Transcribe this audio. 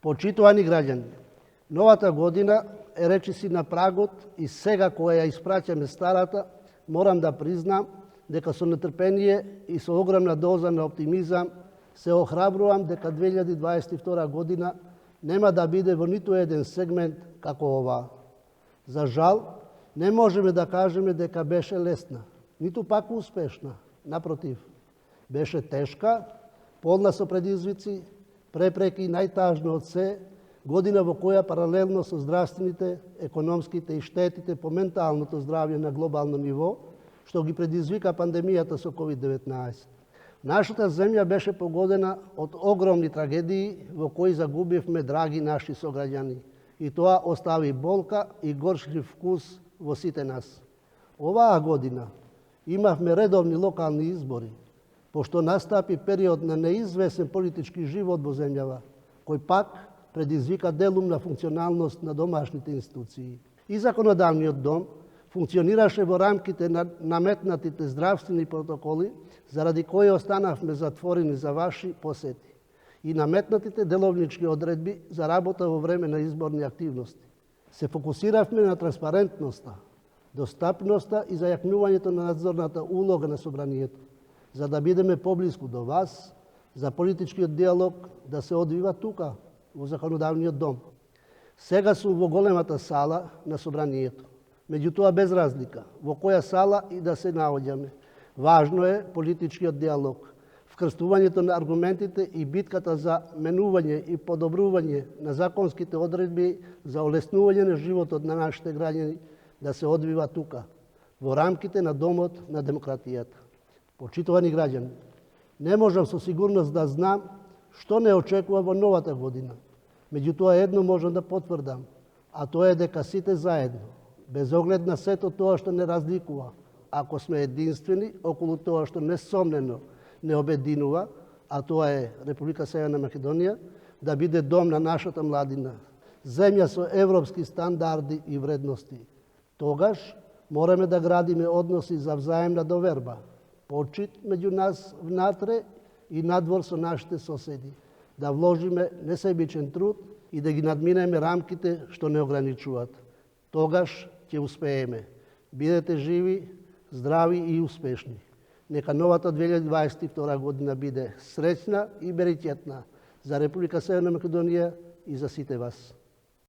Почитувани граѓани, новата година е речиси на прагот и сега кога ја испраќаме старата, морам да признам дека со нетрпение и со огромна доза на оптимизам се охрабрувам дека 2022 година нема да биде во ниту еден сегмент како оваа. За жал, не можеме да кажеме дека беше лесна, ниту пак успешна. Напротив, беше тешка, полна со предизвици, препреки и најтажно од се, година во која паралелно со здравствените, економските и штетите по менталното здравје на глобално ниво, што ги предизвика пандемијата со COVID-19. Нашата земја беше погодена од огромни трагедии во кои загубивме драги наши сограѓани и тоа остави болка и горшлив вкус во сите нас. Оваа година имавме редовни локални избори, пошто настапи период на неизвесен политички живот во земјава, кој пак предизвика делумна функционалност на домашните институции. И законодавниот дом функционираше во рамките на наметнатите здравствени протоколи, заради кои останавме затворени за ваши посети, и наметнатите деловнички одредби за работа во време на изборни активности. Се фокусиравме на транспарентноста, достапноста и зајакнувањето на надзорната улога на собранието, за да бидеме поблиску до вас, за политичкиот диалог да се одвива тука, во законодавниот дом. Сега сум во големата сала на собранието, меѓутоа без разлика во која сала и да се наоѓаме. Важно е политичкиот диалог, вкрстувањето на аргументите и битката за менување и подобрување на законските одредби за олеснување на животот на нашите граѓани да се одвива тука, во рамките на Домот на демократијата. Почитувани граѓани, не можам со сигурност да знам што не очекува во новата година. Меѓутоа едно можам да потврдам, а тоа е дека сите заедно, без оглед на сето тоа што не разликува, ако сме единствени околу тоа што несомнено не обединува, а тоа е Република Северна Македонија, да биде дом на нашата младина, земја со европски стандарди и вредности. Тогаш мораме да градиме односи за взаемна доверба, почит меѓу нас внатре и надвор со нашите соседи, да вложиме несебичен труд и да ги надминеме рамките што не ограничуваат. Тогаш ќе успееме. Бидете живи, здрави и успешни. Нека новата 2022 година биде среќна и беритетна за Република Северна Македонија и за сите вас.